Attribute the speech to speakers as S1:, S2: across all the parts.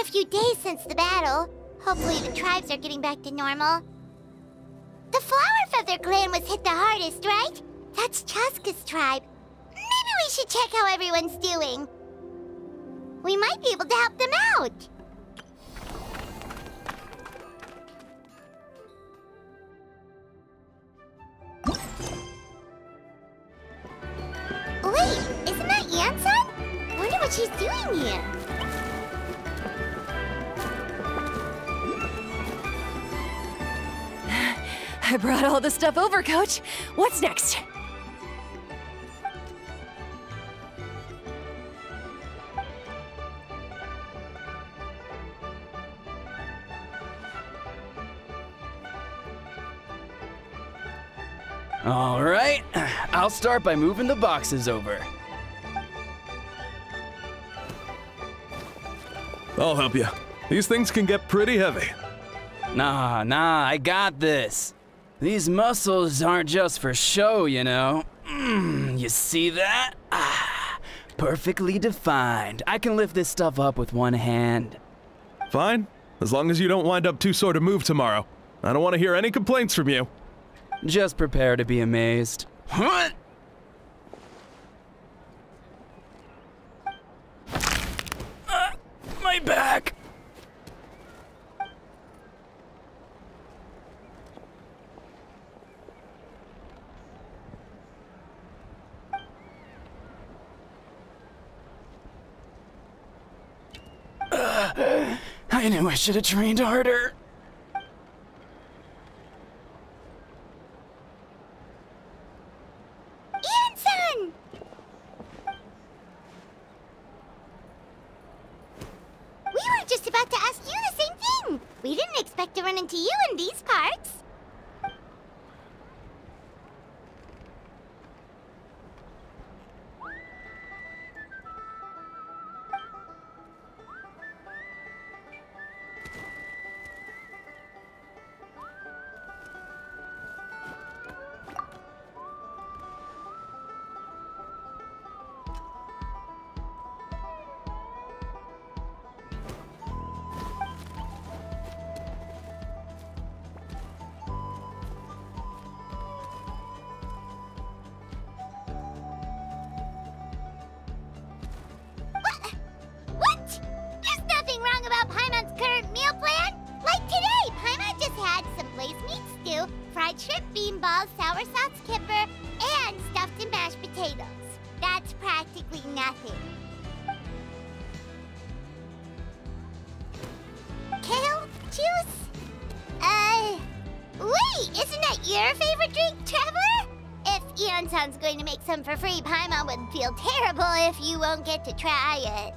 S1: a few days since the battle. Hopefully the tribes are getting back to normal. The Flower Feather clan was hit the hardest, right? That's Chaska's tribe. Maybe we should check how everyone's doing. We might be able to help them out. Wait, isn't that Yansan? Wonder what she's doing here.
S2: I brought all the stuff over, Coach. What's next?
S3: All right, I'll start by moving the boxes over.
S4: I'll help you. These things can get pretty heavy.
S3: Nah, I got this. These muscles aren't just for show, you know. You see that? Ah, perfectly defined. I can lift this stuff up with one hand.
S4: Fine, as long as you don't wind up too sore to move tomorrow. I don't want to hear any complaints from you.
S3: Just prepare to be amazed. What? My back! I knew I should have trained harder.
S1: Yansan! We were just about to ask you the same thing. We didn't expect to run into you in these parts. Fried shrimp, bean balls, sour sauce kipper, and stuffed and mashed potatoes. That's practically nothing. Kale juice? Wait, isn't that your favorite drink, Traveler? If Yansan's going to make some for free, Paimon would feel terrible if you won't get to try it.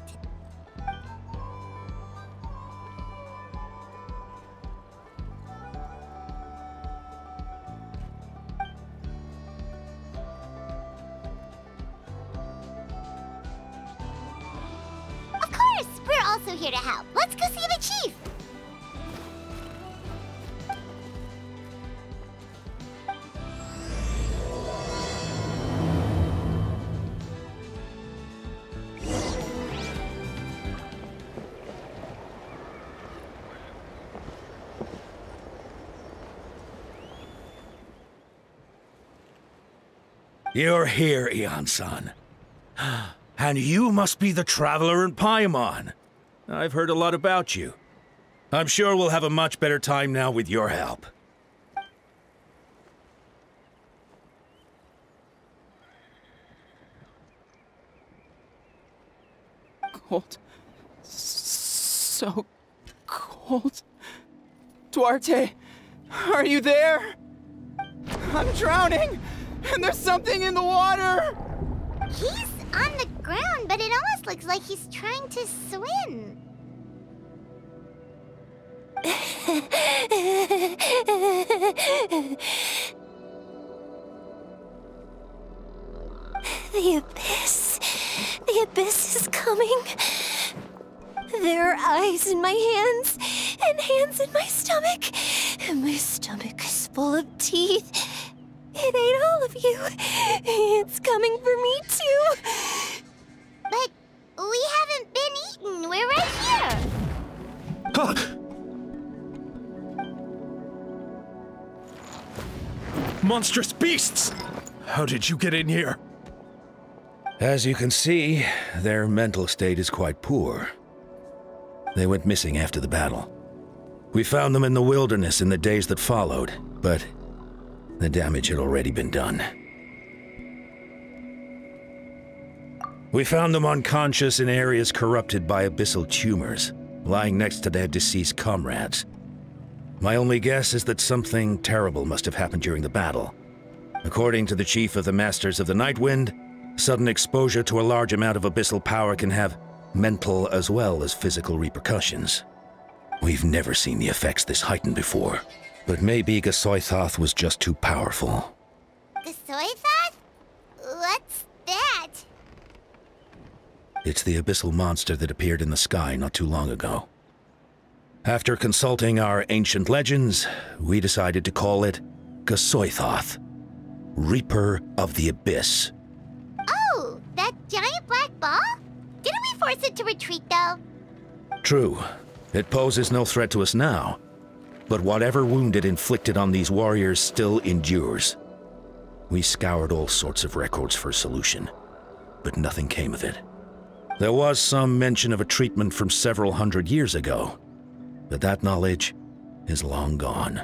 S1: We're also here to help. Let's go see the chief.
S5: You're here, Yansan. And you must be the Traveler in Paimon. I've heard a lot about you. I'm sure we'll have a much better time now with your help.
S3: Cold. So cold. Duarte, are you there? I'm drowning, and there's something in the water!
S1: He's on the ground, but it almost looks like he's trying to swim.
S2: The abyss. The abyss is coming. There are eyes in my hands, and hands in my stomach. And my stomach is full of teeth. It ate all of you. It's coming for me, too.
S1: But we haven't been eaten. We're right here.
S4: Monstrous beasts! How did you get in here?
S5: As you can see, their mental state is quite poor. They went missing after the battle. We found them in the wilderness in the days that followed, but the damage had already been done. We found them unconscious in areas corrupted by abyssal tumors, lying next to their deceased comrades. My only guess is that something terrible must have happened during the battle. According to the chief of the Masters of the Nightwind, sudden exposure to a large amount of abyssal power can have mental as well as physical repercussions. We've never seen the effects this heightened before, but maybe Gasoithoth was just too powerful.
S1: Gasoithoth? What's that?
S5: It's the abyssal monster that appeared in the sky not too long ago. After consulting our ancient legends, we decided to call it Gasoithoth, Reaper of the Abyss.
S1: Oh, that giant black ball? Didn't we force it to retreat, though?
S5: True. It poses no threat to us now, but whatever wound it inflicted on these warriors still endures. We scoured all sorts of records for a solution, but nothing came of it. There was some mention of a treatment from several hundred years ago, but that knowledge is long gone.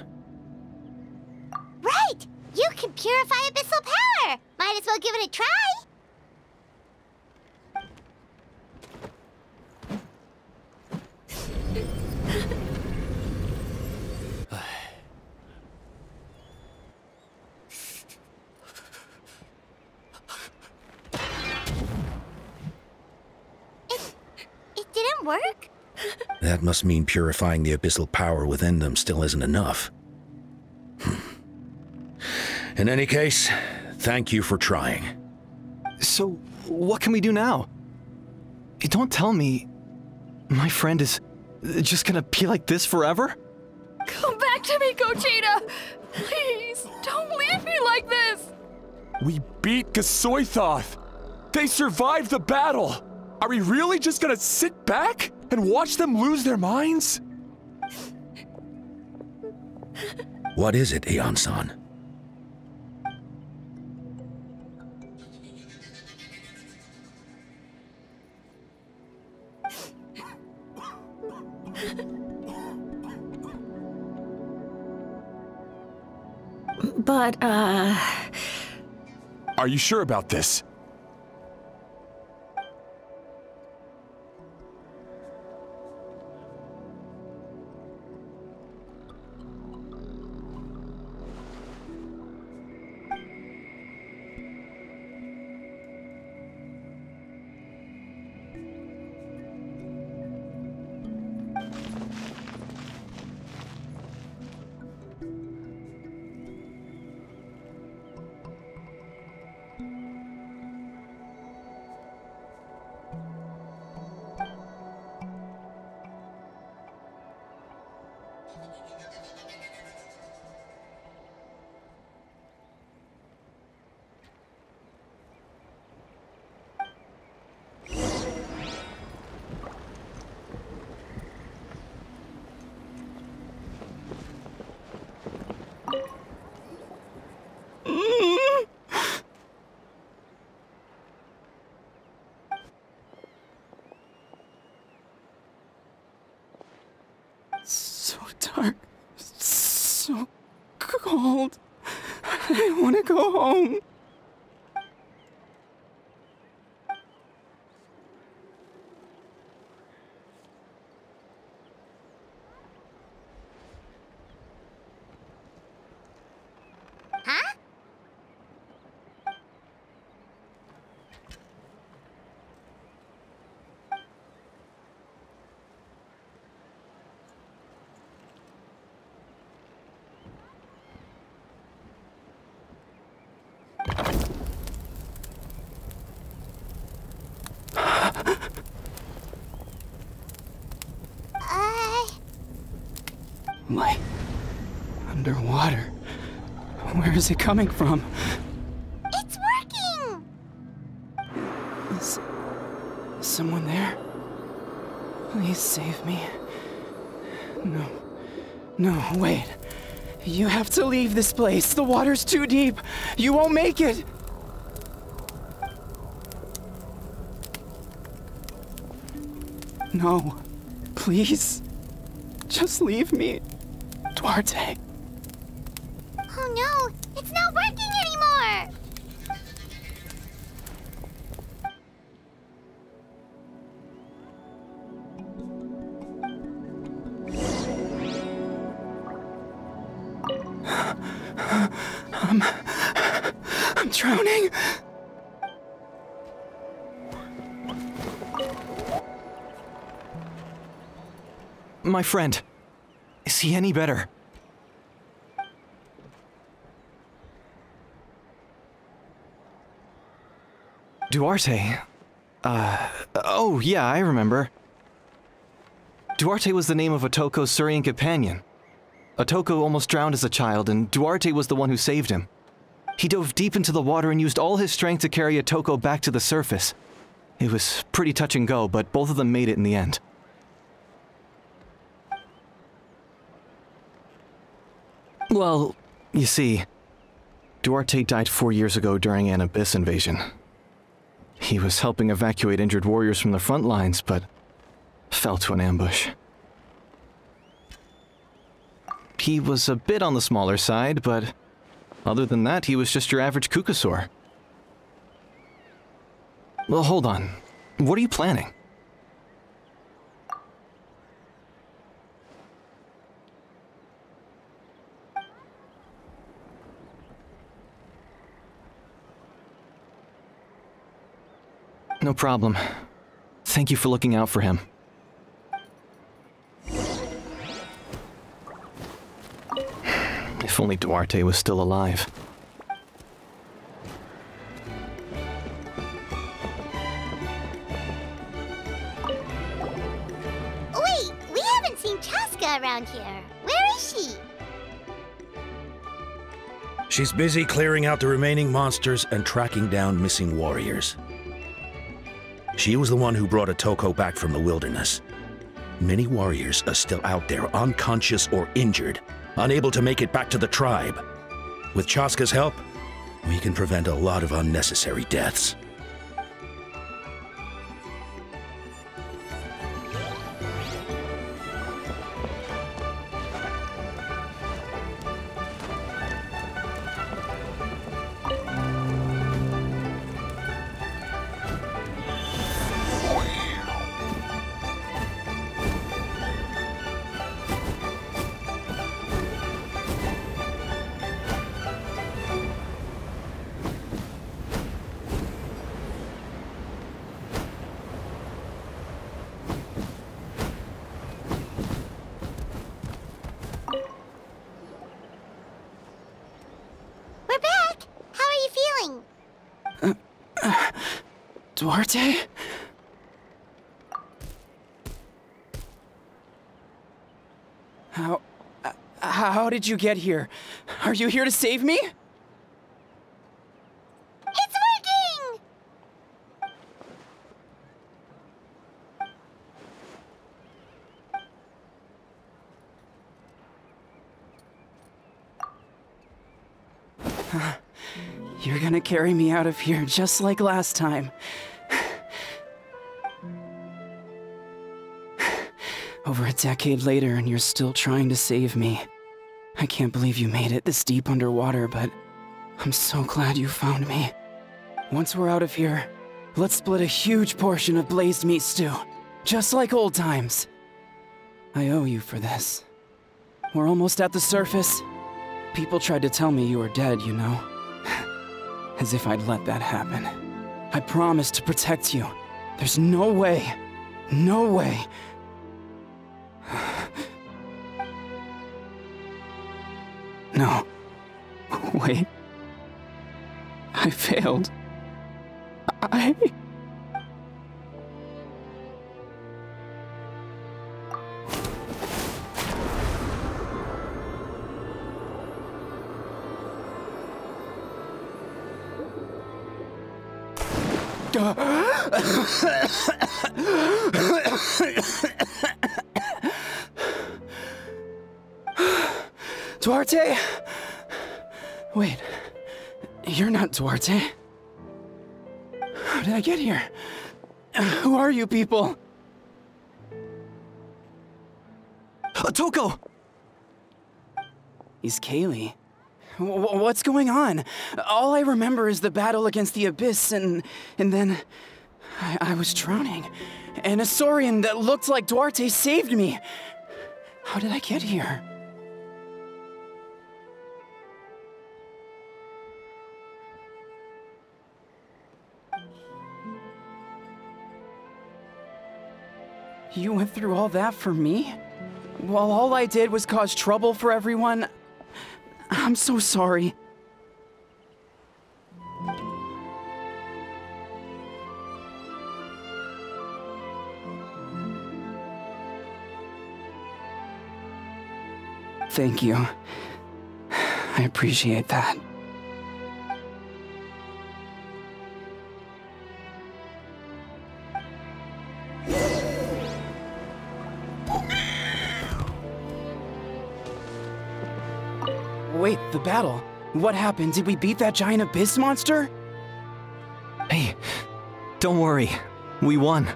S1: Right! You can purify abyssal power! Might as well give it a try! It didn't work?
S5: That must mean purifying the abyssal power within them still isn't enough. In any case, thank you for trying.
S6: So, what can we do now? Don't tell me my friend is just gonna be like this forever?
S7: Come back to me, Gogeta! Please, don't leave me like this!
S8: We beat Gasoithoth! They survived the battle! Are we really just gonna sit back and watch them lose their minds?
S5: What is it, Aeon-san?
S7: But,
S8: Are you sure about this?
S3: So dark, so cold. I want to go home.
S1: Huh?
S3: Light. Underwater. Where is it coming from?
S1: It's working!
S3: Is someone there? Please save me. No, wait. You have to leave this place. The water's too deep. You won't make it. No, please. Just leave me, Duarte.
S1: Oh no, it's not working anymore!
S3: I'm drowning.
S6: My friend, is he any better? Duarte? Oh yeah, I remember. Duarte was the name of Otoko's Surian companion. Otoko almost drowned as a child, and Duarte was the one who saved him. He dove deep into the water and used all his strength to carry Otoko back to the surface. It was pretty touch and go, but both of them made it in the end. Well, you see, Duarte died 4 years ago during an Abyss invasion. He was helping evacuate injured warriors from the front lines, but fell to an ambush. He was a bit on the smaller side, but other than that, he was just your average Kukasaur. Well, hold on. What are you planning? No problem. Thank you for looking out for him. If only Duarte was still alive.
S1: Wait, we haven't seen Chaska around here. Where is she?
S5: She's busy clearing out the remaining monsters and tracking down missing warriors. She was the one who brought Otoko back from the wilderness. Many warriors are still out there, unconscious or injured, unable to make it back to the tribe. With Chaska's help, we can prevent a lot of unnecessary deaths.
S1: We're back! How are you feeling?
S3: Duarte? How did you get here? Are you here to save me?
S1: It's working!
S3: You're gonna carry me out of here just like last time. Over a decade later, and you're still trying to save me. I can't believe you made it this deep underwater, but I'm so glad you found me. Once we're out of here, let's split a huge portion of blazed meat stew, just like old times. I owe you for this. We're almost at the surface. People tried to tell me you were dead, you know. As if I'd let that happen. I promised to protect you. There's no way. No way. No. Wait. I failed. Duarte? Wait, you're not Duarte. How did I get here? Who are you people?
S6: Toko!
S3: He's Kaylee. What's going on? All I remember is the battle against the Abyss, and then I was drowning. And a Saurian that looked like Duarte saved me. How did I get here? You went through all that for me? While all I did was cause trouble for everyone? I'm so sorry. Thank you. I appreciate that. Wait, the battle. What happened? Did we beat that giant abyss monster?
S6: Hey, don't worry. We won.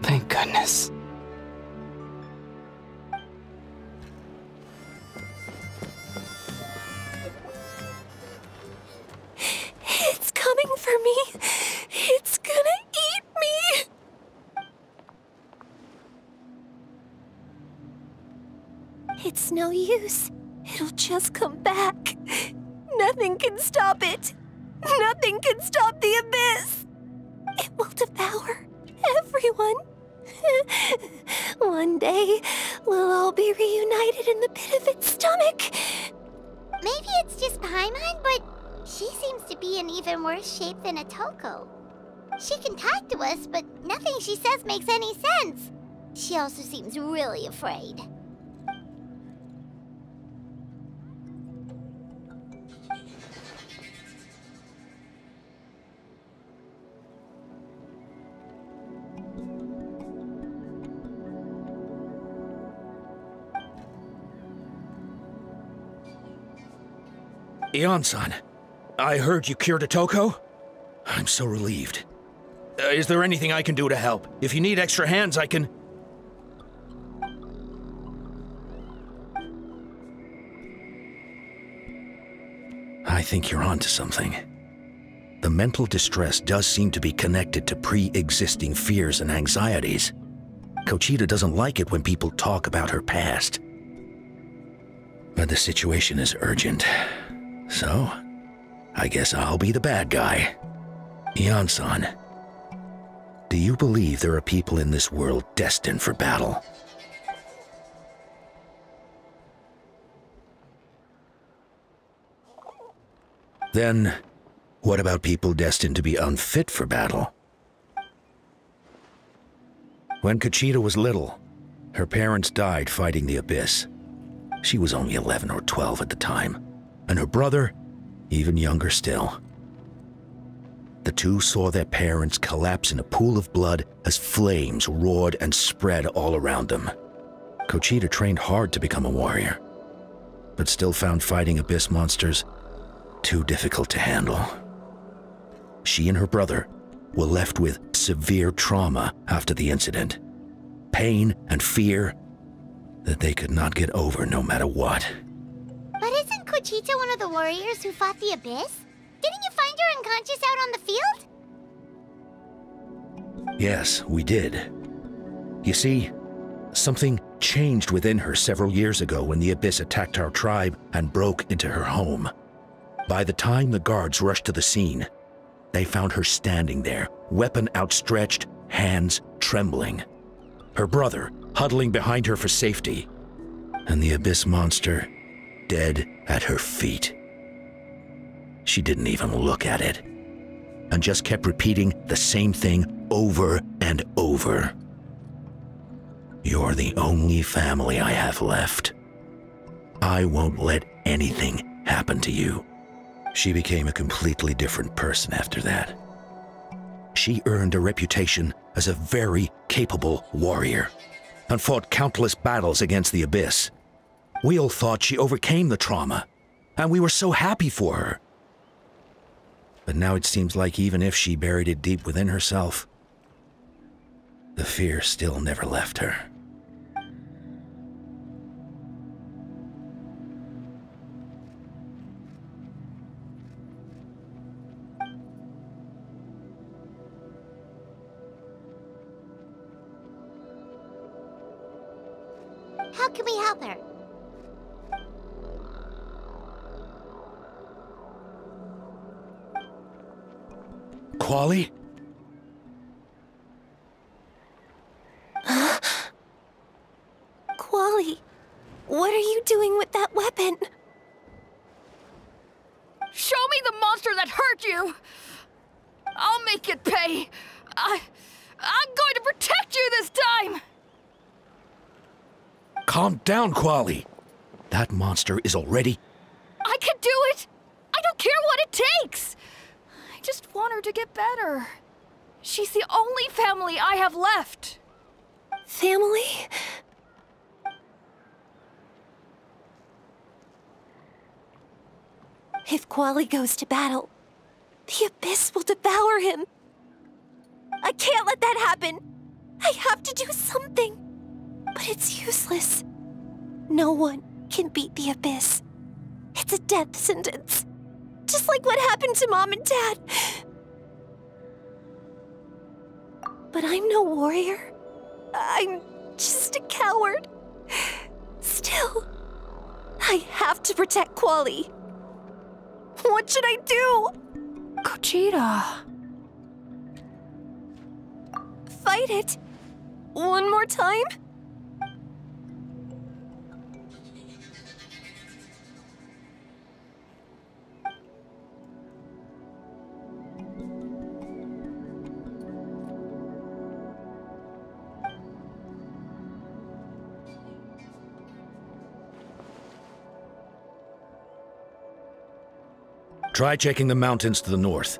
S3: Thank goodness.
S2: It's coming for me. It's gonna eat me. It's no use. It'll just come back. Nothing can stop it. Nothing can stop the abyss. It will devour everyone. One day, we'll all be reunited in the pit of its stomach.
S1: Maybe it's just Paimon, but she seems to be in even worse shape than Atoko. She can talk to us, but nothing she says makes any sense. She also seems really afraid.
S5: Ion-san, I heard you cured Atoko? I'm so relieved. Is there anything I can do to help? If you need extra hands, I can... I think you're onto something. The mental distress does seem to be connected to pre-existing fears and anxieties. Kochita doesn't like it when people talk about her past. But the situation is urgent. So, I guess I'll be the bad guy. Ion-san, do you believe there are people in this world destined for battle? Then, what about people destined to be unfit for battle? When Kochita was little, her parents died fighting the Abyss. She was only 11 or 12 at the time, and her brother, even younger still. The two saw their parents collapse in a pool of blood as flames roared and spread all around them. Kochita trained hard to become a warrior, but still found fighting Abyss monsters too difficult to handle. She and her brother were left with severe trauma after the incident, pain and fear that they could not get over no matter what.
S1: But isn't Kochita one of the warriors who fought the Abyss? Didn't you find her unconscious out on the field?
S5: Yes, we did. You see, something changed within her several years ago when the Abyss attacked our tribe and broke into her home. By the time the guards rushed to the scene, they found her standing there, weapon outstretched, hands trembling. Her brother huddling behind her for safety, and the Abyss monster dead at her feet. She didn't even look at it, and just kept repeating the same thing over and over. You're the only family I have left. I won't let anything happen to you. She became a completely different person after that. She earned a reputation as a very capable warrior, and fought countless battles against the Abyss. We all thought she overcame the trauma, and we were so happy for her. But now it seems like even if she buried it deep within herself, the fear still never left her.
S1: How can we help her?
S5: Quali?
S2: Quali, what are you doing with that weapon?
S7: Show me the monster that hurt you! I'll make it pay! I'm going to protect you this time!
S5: Calm down, Quali. That monster is already...
S7: I can do it! I don't care what it takes! I just want her to get better. She's the only family I have left.
S2: Family? If Quali goes to battle, the Abyss will devour him. I can't let that happen. I have to do something. But it's useless. No one can beat the Abyss. It's a death sentence. Just like what happened to Mom and Dad. But I'm no warrior. I'm just a coward. Still, I have to protect Quali. What should I do?
S7: Gogeta.
S2: Fight it. One more time?
S5: Try checking the mountains to the north.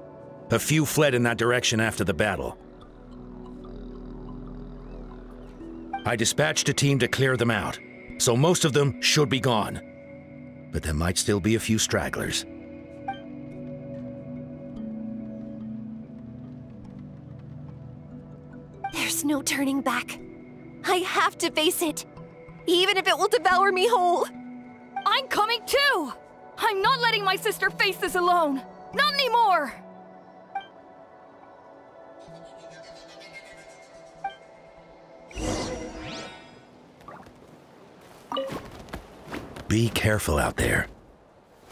S5: A few fled in that direction after the battle. I dispatched a team to clear them out, so most of them should be gone. But there might still be a few stragglers.
S2: There's no turning back. I have to face it, even if it will devour me whole.
S7: I'm coming too! I'm not letting my sister face this alone! Not anymore!
S5: Be careful out there.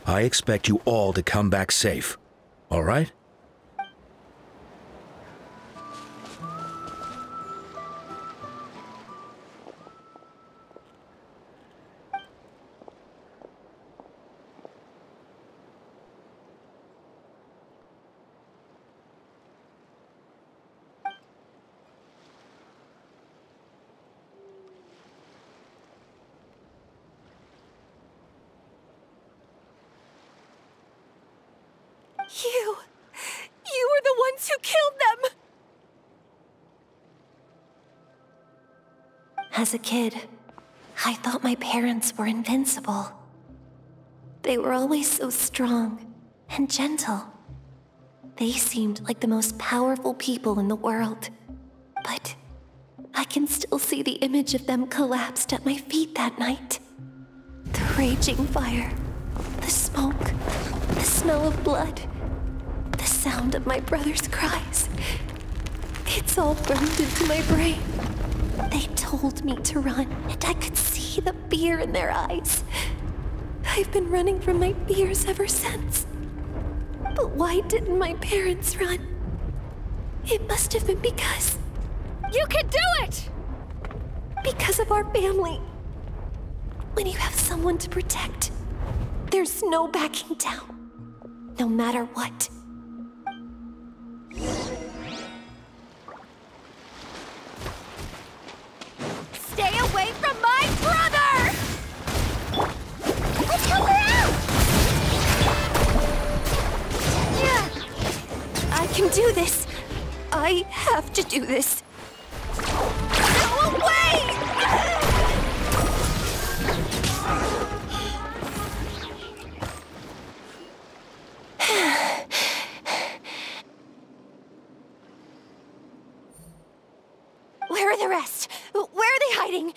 S5: I expect you all to come back safe, all right?
S2: You were the ones who killed them! As a kid, I thought my parents were invincible. They were always so strong and gentle. They seemed like the most powerful people in the world. But I can still see the image of them collapsed at my feet that night. The raging fire, the smoke, the smell of blood. The sound of my brother's cries. It's all burned into my brain. They told me to run, and I could see the fear in their eyes. I've been running from my fears ever since. But why didn't my parents run? It must have been because...
S7: You can do it!
S2: Because of our family. When you have someone to protect, there's no backing down. No matter what.
S1: Stay away from my brother! Let's help her out!
S2: Yeah, I can do this. I have to do this. Go away! Where are the rest? Where are they hiding?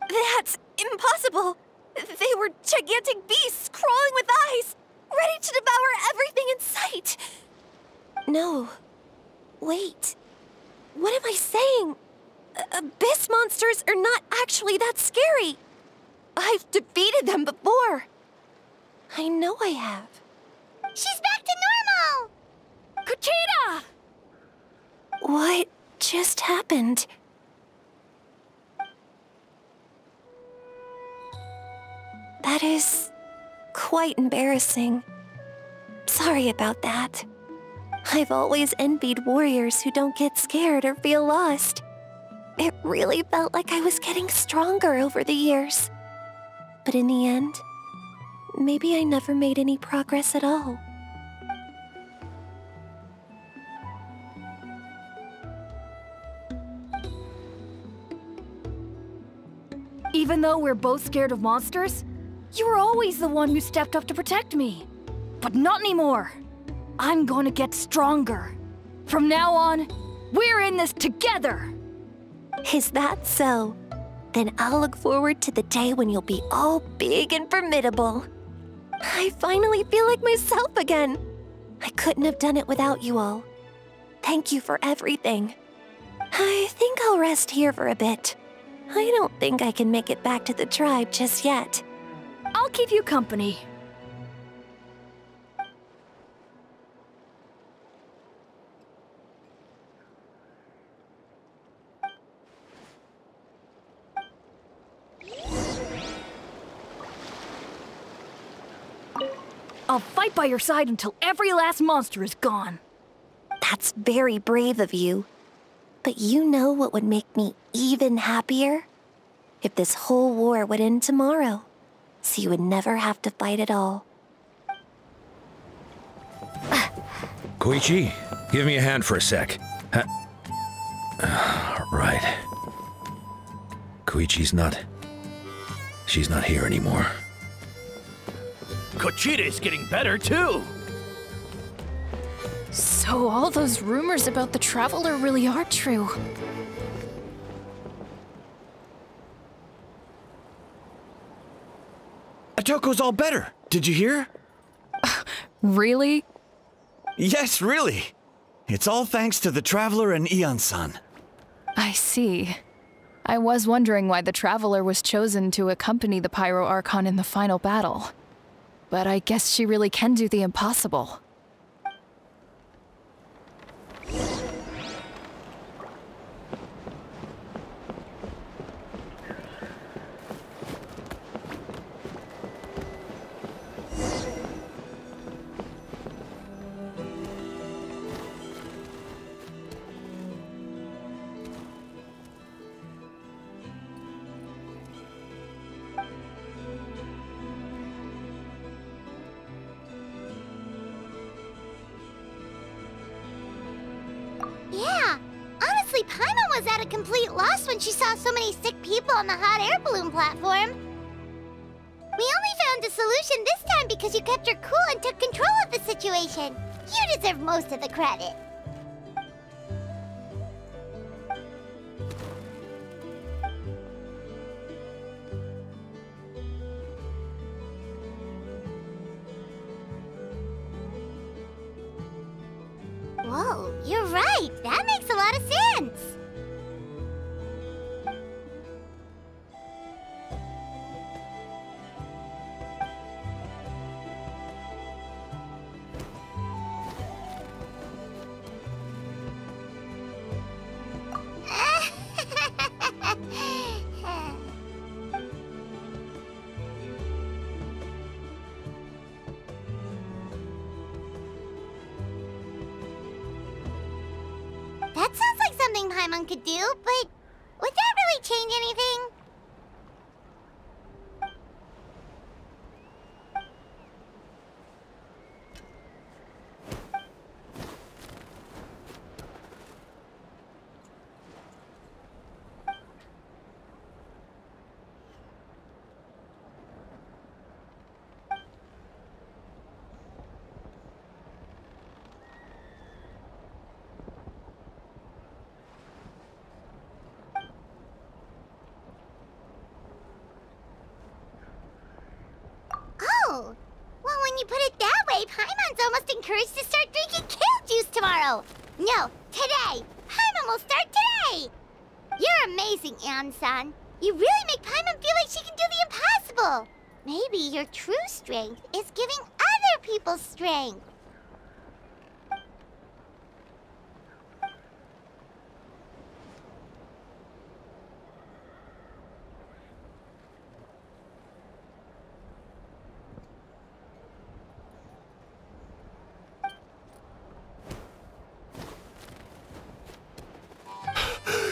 S2: That's impossible! They were gigantic beasts crawling with eyes, ready to devour everything in sight! No. Wait. What am I saying? Abyss monsters are not actually that scary. I've defeated them before. I know I have.
S1: She's back to normal!
S7: Kuchita!
S2: What just happened? That is quite embarrassing. Sorry about that. I've always envied warriors who don't get scared or feel lost. It really felt like I was getting stronger over the years. But in the end, maybe I never made any progress at all.
S7: Even though we're both scared of monsters, you were always the one who stepped up to protect me. But not anymore. I'm gonna get stronger. From now on, we're in this together!
S2: Is that so? Then I'll look forward to the day when you'll be all big and formidable. I finally feel like myself again. I couldn't have done it without you all. Thank you for everything. I think I'll rest here for a bit. I don't think I can make it back to the tribe just yet.
S7: I'll keep you company. I'll fight by your side until every last monster is gone.
S2: That's very brave of you. But you know what would make me even happier? If this whole war would end tomorrow, so you would never have to fight at all.
S5: Koichi, give me a hand for a sec. Right. Koichi's not... She's not here anymore.
S3: Kochita's getting better, too!
S9: So all those rumors about the Traveler really are true.
S10: Atoko's all better. Did you hear?
S9: Really?
S10: Yes, really. It's all thanks to the Traveler and Ian-san.
S9: I see. I was wondering why the Traveler was chosen to accompany the Pyro Archon in the final battle. But I guess she really can do the impossible.
S1: Yeah, honestly, Paimon was at a complete loss when she saw so many sick people on the hot air balloon platform. We only found a solution this time because you kept her cool and took control of the situation. You deserve most of the credit. Whoa, you're right. That makes a lot of sense. That sounds like something Paimon could do, but would that really change anything? when you put it that way, Paimon's almost encouraged to start drinking kale juice tomorrow. No, today. Paimon will start today. You're amazing, Ansan. You really make Paimon feel like she can do the impossible. Maybe your true strength is giving other people strength.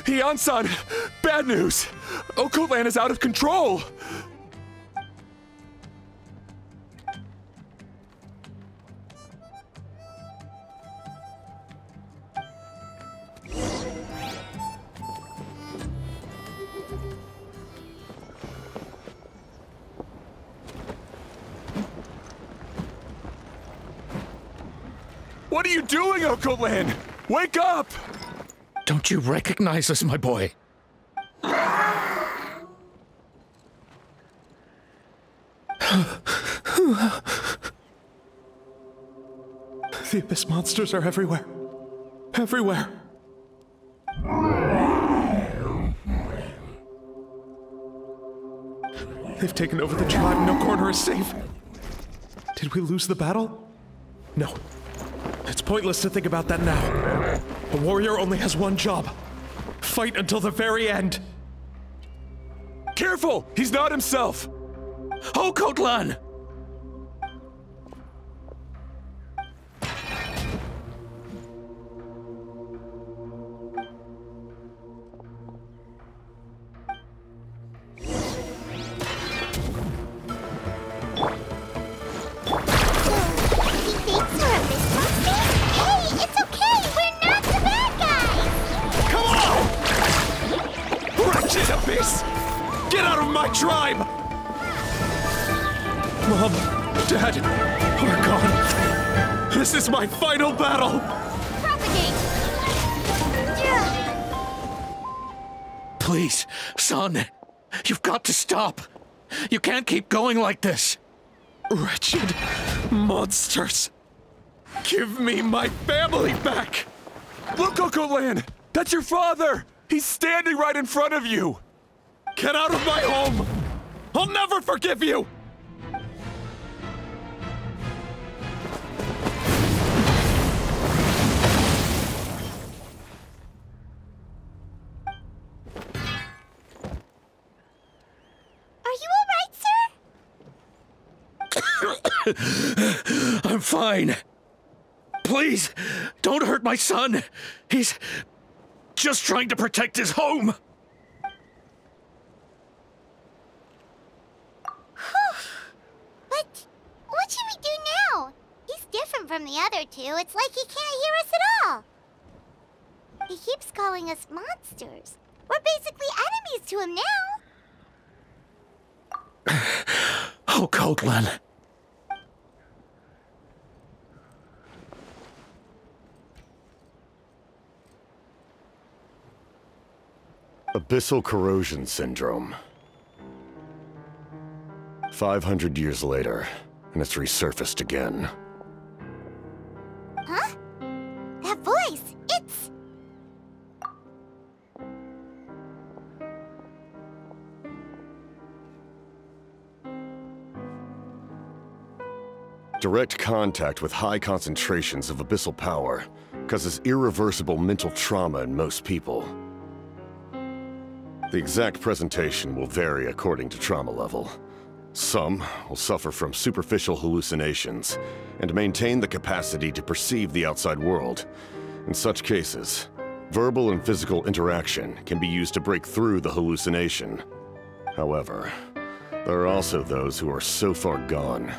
S8: Ansan, bad news! Okoland is out of control! What are you doing, Okoland? Wake up!
S5: Don't you recognize us, my boy?
S4: The Abyss monsters are everywhere. Everywhere. They've taken over the tribe. No corner is safe. Did we lose the battle? No. It's pointless to think about that now. A warrior only has one job. Fight until the very end.
S8: Careful! He's not himself!
S5: Okotlan!
S4: Get out of my tribe! Mom, Dad, we're gone. This is my final battle!
S1: Propagate!
S5: Please, son, you've got to stop. You can't keep going like this.
S4: Wretched monsters! Give me my family back!
S8: Look, Okoland! That's your father! He's standing right in front of you!
S4: Get out of my home! I'll never forgive you!
S1: Are you all right,
S5: sir? I'm fine. Please, don't hurt my son. He's just trying to protect his home.
S1: What should we do now? He's different from the other two. It's like he can't hear us at all. He keeps calling us monsters. We're basically enemies to him now.
S5: Oh, Coatlan.
S11: Abyssal corrosion syndrome. 500 years later, and it's resurfaced again.
S1: Huh? That voice, it's...
S11: Direct contact with high concentrations of abyssal power causes irreversible mental trauma in most people. The exact presentation will vary according to trauma level. Some will suffer from superficial hallucinations and maintain the capacity to perceive the outside world. In such cases, verbal and physical interaction can be used to break through the hallucination. However, there are also those who are so far gone,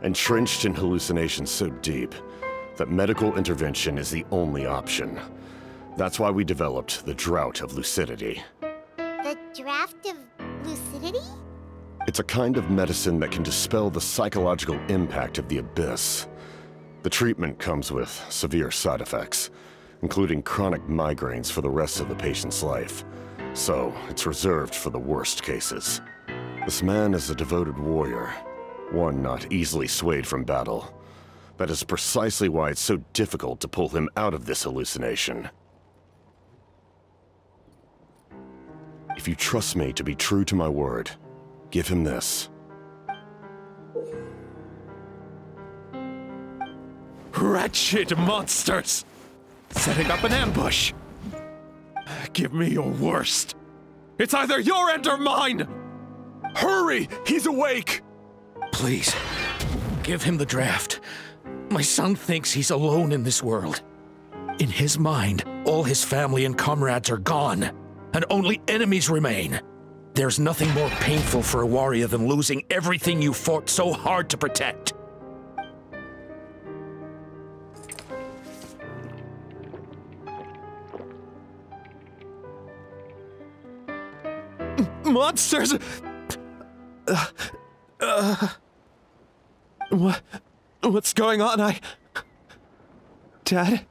S11: entrenched in hallucinations so deep, that medical intervention is the only option. That's why we developed the Drought of Lucidity.
S1: The Draft of Lucidity?
S11: It's a kind of medicine that can dispel the psychological impact of the Abyss. The treatment comes with severe side effects, including chronic migraines for the rest of the patient's life. So, it's reserved for the worst cases. This man is a devoted warrior, One not easily swayed from battle. That is precisely why it's so difficult to pull him out of this hallucination. If you trust me to be true to my word, give him this.
S4: Wretched monsters! Setting up an ambush! Give me your worst. It's either your end or mine!
S8: Hurry! He's awake!
S5: Please, give him the draft. My son thinks he's alone in this world. In his mind, all his family and comrades are gone, and only enemies remain. There's nothing more painful for a warrior than losing everything you fought so hard to protect.
S4: Monsters! What's going on? Dad?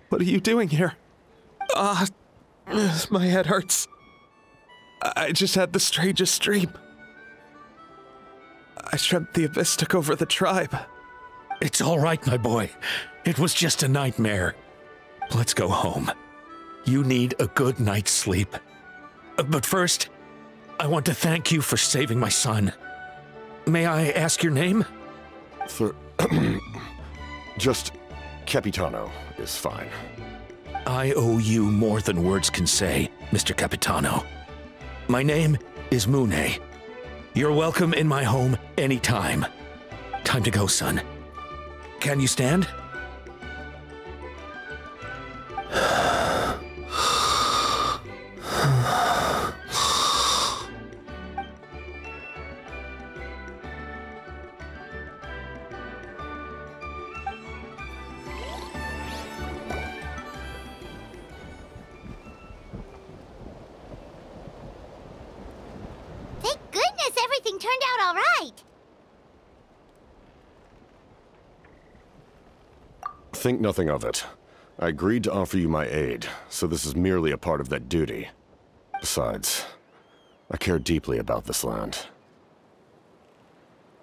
S4: What are you doing here? My head hurts. I just had the strangest dream. I dreamt the Abyss took over the tribe.
S5: It's all right, my boy. It was just a nightmare. Let's go home. You need a good night's sleep. But first, I want to thank you for saving my son. May I ask your name?
S11: Just Capitano is fine.
S5: I owe you more than words can say, Mr. Capitano. My name is Mune. You're welcome in my home anytime. Time to go, son. Can you stand?
S1: Turned out all right.
S11: Think nothing of it. I agreed to offer you my aid, so this is merely a part of that duty. Besides, I care deeply about this land.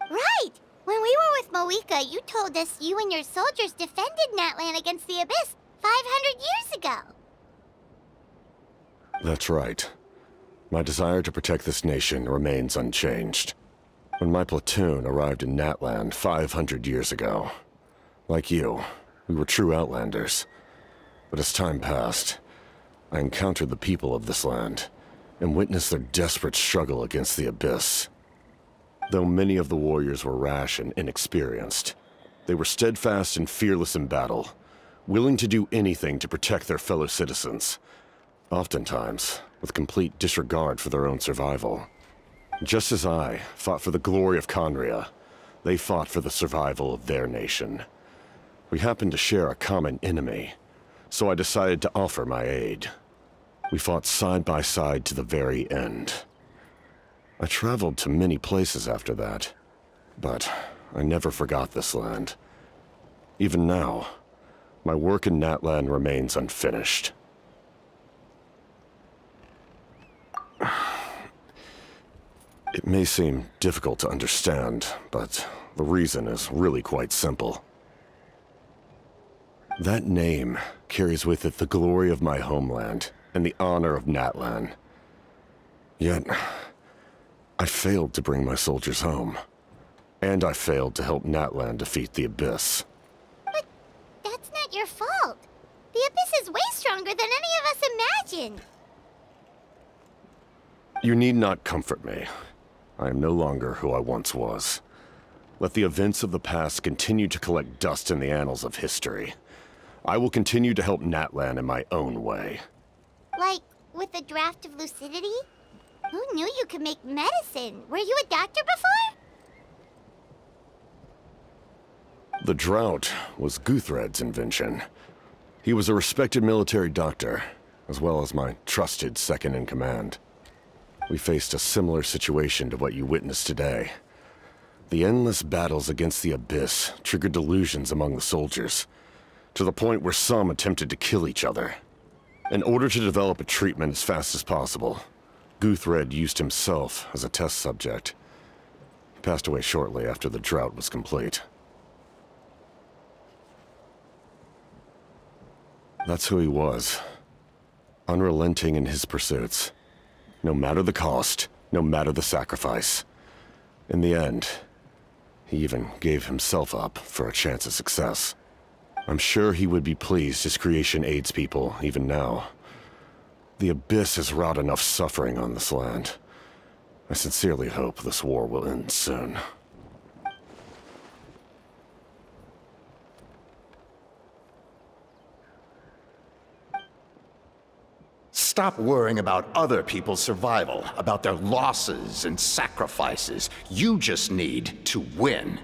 S1: Right! When we were with Moika, you told us you and your soldiers defended Natlan against the Abyss 500 years ago.
S11: That's right. My desire to protect this nation remains unchanged. When my platoon arrived in Natlan 500 years ago, like you, we were true outlanders. But as time passed, I encountered the people of this land and witnessed their desperate struggle against the Abyss. Though many of the warriors were rash and inexperienced, they were steadfast and fearless in battle, willing to do anything to protect their fellow citizens, oftentimes with complete disregard for their own survival. Just as I fought for the glory of Conria, they fought for the survival of their nation. We happened to share a common enemy, so I decided to offer my aid. We fought side by side to the very end. I traveled to many places after that, but I never forgot this land. Even now, my work in Natlan remains unfinished. It may seem difficult to understand, but the reason is really quite simple. That name carries with it the glory of my homeland and the honor of Natlan. Yet, I failed to bring my soldiers home. And I failed to help Natlan defeat the Abyss.
S1: But that's not your fault. The Abyss is way stronger than any of us imagined.
S11: You need not comfort me. I am no longer who I once was. Let the events of the past continue to collect dust in the annals of history. I will continue to help Natlan in my own way.
S1: Like, with the draft of lucidity? Who knew you could make medicine? Were you a doctor before?
S11: The drought was Guthred's invention. He was a respected military doctor, as well as my trusted second-in-command. We faced a similar situation to what you witnessed today. The endless battles against the Abyss triggered delusions among the soldiers, to the point where some attempted to kill each other. In order to develop a treatment as fast as possible, Guthred used himself as a test subject. passed away shortly after the drought was complete. That's who he was. Unrelenting in his pursuits. No matter the cost, no matter the sacrifice. In the end, he even gave himself up for a chance at success. I'm sure he would be pleased his creation aids people, even now. The Abyss has wrought enough suffering on this land. I sincerely hope this war will end soon.
S12: Stop worrying about other people's survival, about their losses and sacrifices. You just need to win.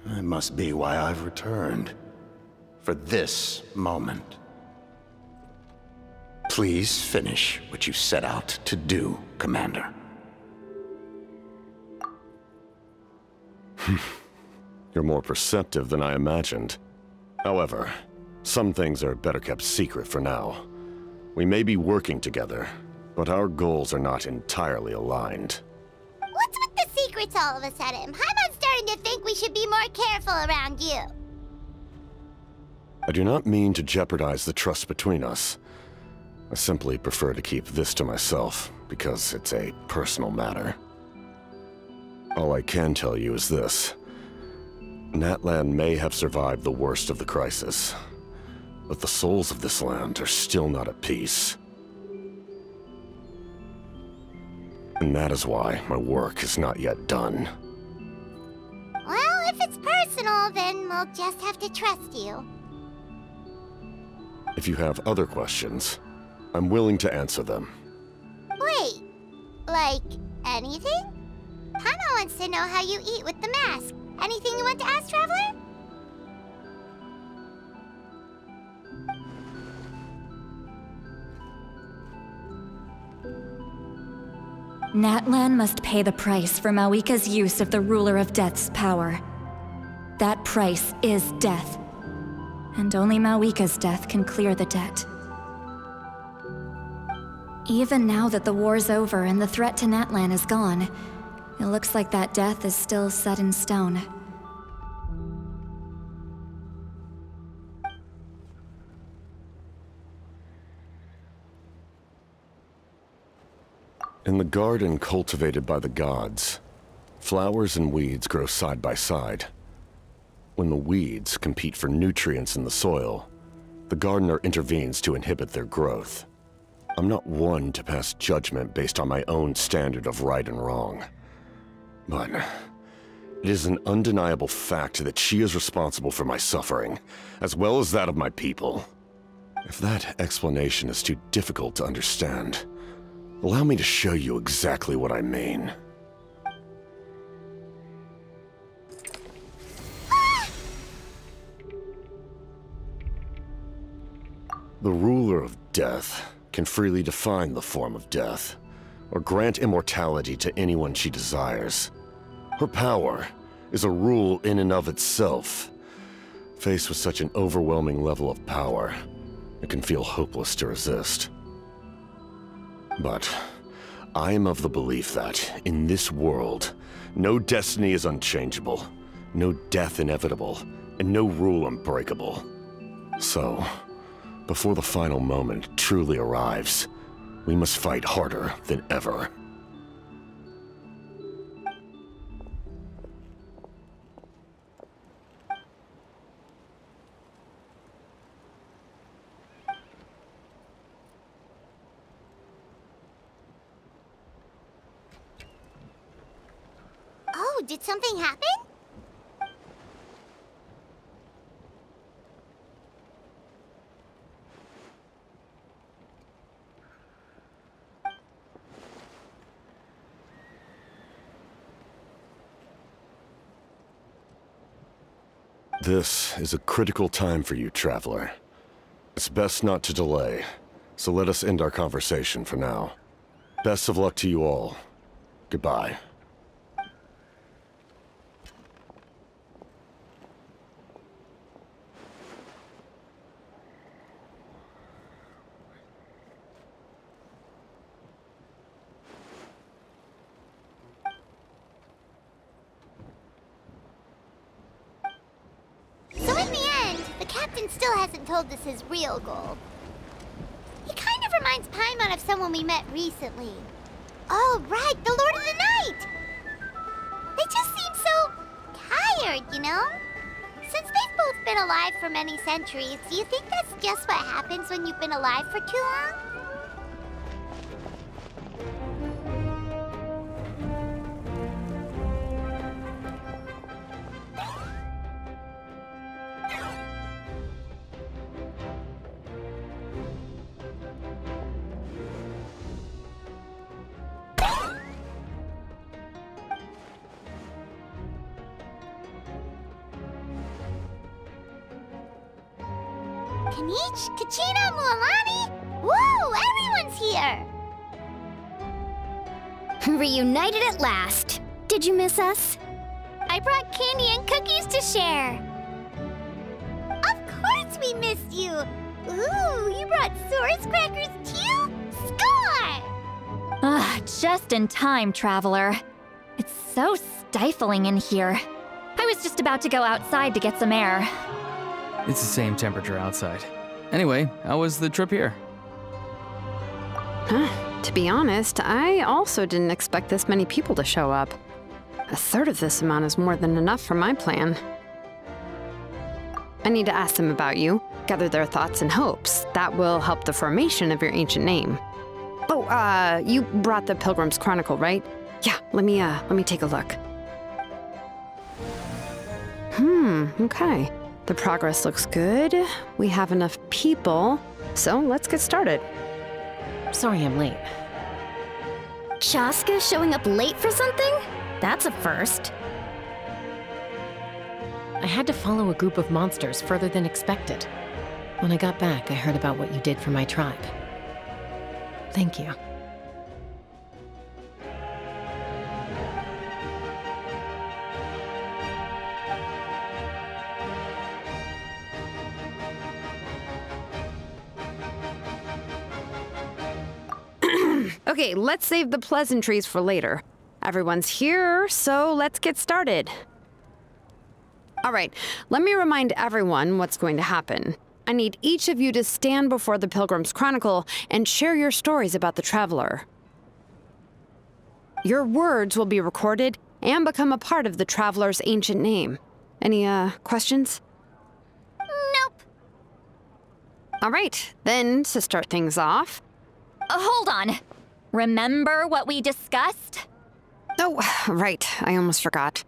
S12: That must be why I've returned. For this moment. Please finish what you set out to do, Commander.
S11: You're more perceptive than I imagined. However, some things are better kept secret for now. We may be working together, but our goals are not entirely aligned.
S1: What's with the secrets all of a sudden? I'm starting to think we should be more careful around you.
S11: I do not mean to jeopardize the trust between us. I simply prefer to keep this to myself, because it's a personal matter. All I can tell you is this. Natlan may have survived the worst of the crisis, but the souls of this land are still not at peace. And that is why my work is not yet done.
S1: Well, if it's personal, then we'll just have to trust you.
S11: If you have other questions, I'm willing to answer them.
S1: Wait, like anything? Paimon wants to know how you eat with the mask. Anything you want to ask, Traveler?
S13: Natlan must pay the price for Mawika's use of the Ruler of Death's power. That price is death. And only Mawika's death can clear the debt. Even now that the war's over and the threat to Natlan is gone, it looks like that death is still set in stone.
S11: In the garden cultivated by the gods, flowers and weeds grow side by side. When the weeds compete for nutrients in the soil, the gardener intervenes to inhibit their growth. I'm not one to pass judgment based on my own standard of right and wrong. But it is an undeniable fact that she is responsible for my suffering, as well as that of my people. If that explanation is too difficult to understand, allow me to show you exactly what I mean. The ruler of death can freely define the form of death, or grant immortality to anyone she desires. Her power is a rule in and of itself. Faced with such an overwhelming level of power, it can feel hopeless to resist. But I am of the belief that, in this world, no destiny is unchangeable, no death inevitable, and no rule unbreakable. So, before the final moment truly arrives, we must fight harder than ever.
S1: Oh, did something happen?
S11: This is a critical time for you, Traveler. It's best not to delay, so let us end our conversation for now. Best of luck to you all. Goodbye.
S1: still hasn't told us his real goal. He kind of reminds Paimon of someone we met recently. Oh, right, the Lord of the Night! They just seem so tired, you know? Since they've both been alive for many centuries, do you think that's just what happens when you've been alive for too long? Kanich, Kachina, Mualani? Woo! Everyone's here!
S2: Reunited at last. Did you miss us?
S1: I brought candy and cookies to share. Of course we missed you! Ooh, you brought Source crackers too? Score!
S13: Just in time, Traveler. It's so stifling in here. I was just about to go outside to get some air.
S14: It's the same temperature outside. Anyway, how was the trip here?
S15: To be honest, I also didn't expect this many people to show up. A third of this amount is more than enough for my plan. I need to ask them about you, gather their thoughts and hopes. That will help the formation of your ancient name. Oh, you brought the Pilgrim's Chronicle, right? Yeah, let me take a look. Okay. The progress looks good. We have enough people, so let's get started.
S16: Sorry I'm late.
S2: Chaska showing up late for something? That's a first.
S16: I had to follow a group of monsters further than expected. When I got back, I heard about what you did for my tribe. Thank you.
S15: Okay, let's save the pleasantries for later. Everyone's here, so let's get started. All right, let me remind everyone what's going to happen. I need each of you to stand before the Pilgrim's Chronicle and share your stories about the Traveler. Your words will be recorded and become a part of the Traveler's ancient name. Any, questions?
S1: Nope.
S15: All right, then, to start things off...
S13: Hold on. Remember what we discussed?
S15: Oh, right. I almost forgot.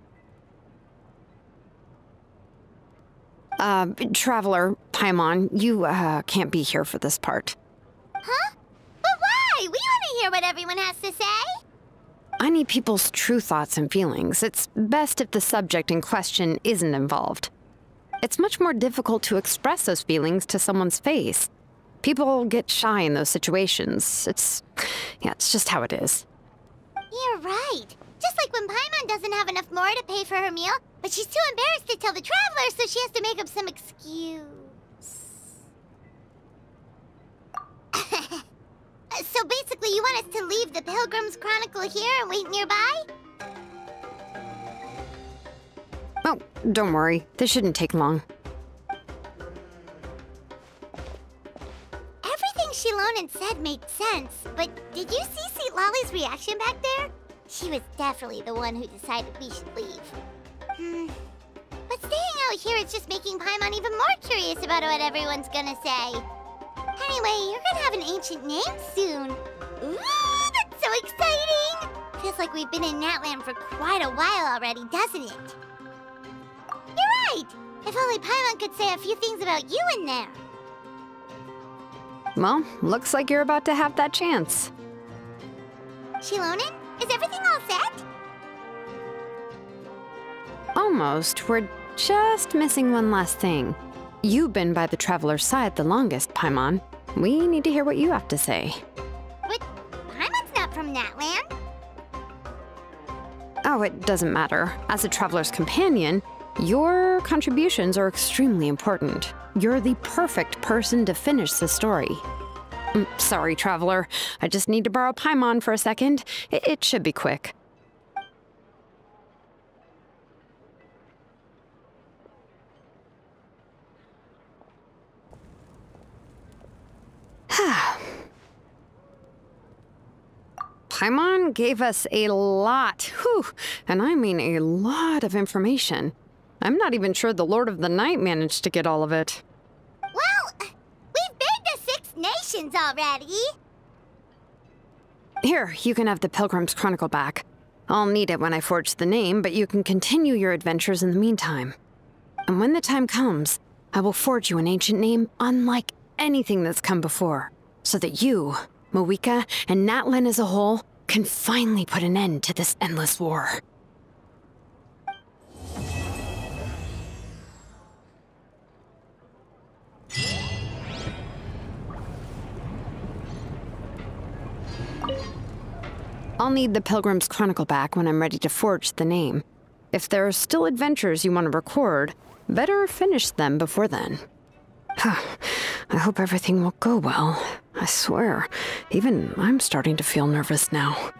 S15: Traveler, Paimon, you, can't be here for this part.
S1: Huh? But why? We want to hear what everyone has to say.
S15: I need people's true thoughts and feelings. It's best if the subject in question isn't involved. It's much more difficult to express those feelings to someone's face. People get shy in those situations. It's just how it is.
S1: You're right. Just like when Paimon doesn't have enough more to pay for her meal, but she's too embarrassed to tell the Traveler, so she has to make up some excuse. So basically, you want us to leave the Pilgrim's Chronicle here and wait nearby?
S15: Oh, don't worry. This shouldn't take long.
S1: Everything Shilonen said made sense, but did you see St. Lolly's reaction back there? She was definitely the one who decided we should leave. But staying out here is just making Paimon even more curious about what everyone's gonna say. Anyway, you're gonna have an ancient name soon. Ooh, that's so exciting! Feels like we've been in Natlan for quite a while already, doesn't it? You're right! If only Paimon could say a few things about you in there.
S15: Well, looks like you're about to have that chance.
S1: Shilonen, is everything all set?
S15: Almost. We're just missing one last thing. You've been by the Traveler's side the longest, Paimon. We need to hear what you have to say.
S1: But Paimon's not from Natlan.
S15: Oh, it doesn't matter. As a Traveler's companion, your contributions are extremely important. You're the perfect person to finish the story. Sorry, Traveler. I just need to borrow Paimon for a second. It should be quick. Paimon gave us a lot, and I mean a lot of information. I'm not even sure the Lord of the Night managed to get all of it.
S1: Well, we've been to 6 nations already.
S15: Here, you can have the Pilgrim's Chronicle back. I'll need it when I forge the name, but you can continue your adventures in the meantime. And when the time comes, I will forge you an ancient name unlike anything that's come before, so that you, Moika, and Natlan as a whole can finally put an end to this endless war. I'll need the Pilgrim's Chronicle back when I'm ready to forge the name. If there are still adventures you want to record, better finish them before then. I hope everything will go well. I swear, even I'm starting to feel nervous now.